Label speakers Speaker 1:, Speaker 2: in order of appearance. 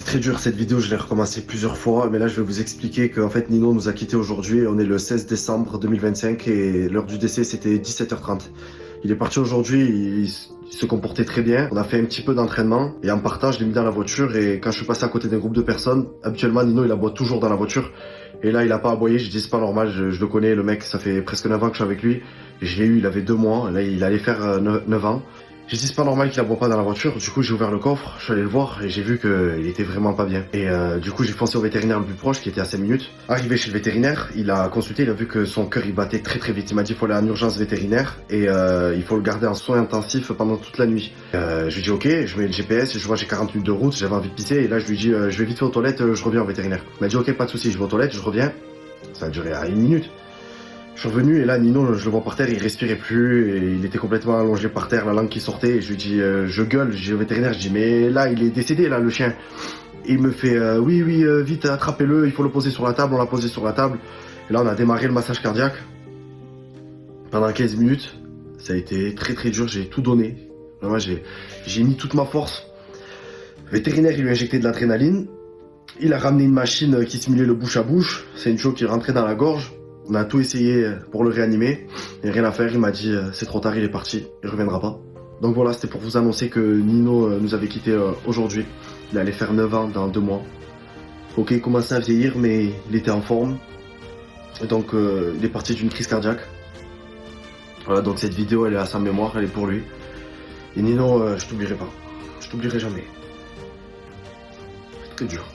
Speaker 1: Très dur cette vidéo, je l'ai recommencé plusieurs fois, mais là je vais vous expliquer qu'en fait Nino nous a quittés aujourd'hui, on est le 16 décembre 2025 et l'heure du décès c'était 17h30. Il est parti aujourd'hui, il se comportait très bien, on a fait un petit peu d'entraînement et en partant je l'ai mis dans la voiture et quand je suis passé à côté d'un groupe de personnes, habituellement Nino il aboie toujours dans la voiture et là il a pas aboyé, je dis c'est pas normal, je le connais, le mec ça fait presque 9 ans que je suis avec lui, et je l'ai eu, il avait 2 mois, là il allait faire 9 ans. J'ai dit c'est pas normal qu'il aboie pas dans la voiture, du coup j'ai ouvert le coffre, je suis allé le voir et j'ai vu qu'il était vraiment pas bien. Et du coup j'ai foncé au vétérinaire le plus proche qui était à 5 minutes. Arrivé chez le vétérinaire, il a consulté, il a vu que son cœur il battait très très vite. Il m'a dit il faut aller en urgence vétérinaire et il faut le garder en soins intensifs pendant toute la nuit. Je lui dis ok, je mets le GPS, je vois j'ai 40 minutes de route, j'avais envie de pisser et là je lui dis je vais vite fait aux toilettes, je reviens au vétérinaire. Il m'a dit ok pas de souci, je vais aux toilettes, je reviens. Ça a duré à 1 minute. Je suis revenu et là Nino je le vois par terre, il respirait plus et il était complètement allongé par terre, la langue qui sortait et je lui dis je gueule, j'ai au vétérinaire, je dis mais là il est décédé là le chien. Et il me fait oui vite attrapez-le, il faut le poser sur la table, on l'a posé sur la table. Et là on a démarré le massage cardiaque pendant 15 minutes, ça a été très très dur, j'ai tout donné. Vraiment j'ai mis toute ma force. Le vétérinaire il lui a injecté de l'adrénaline, il a ramené une machine qui simulait le bouche à bouche, c'est une chose qui rentrait dans la gorge. On a tout essayé pour le réanimer, et rien à faire, il m'a dit c'est trop tard, il est parti, il reviendra pas. Donc voilà, c'était pour vous annoncer que Nino nous avait quitté aujourd'hui. Il allait faire 9 ans dans 2 mois. Ok, il commençait à vieillir, mais il était en forme. Donc il est parti d'une crise cardiaque. Voilà, donc cette vidéo, elle est à sa mémoire, elle est pour lui. Et Nino, je t'oublierai pas. Je t'oublierai jamais. C'est très dur.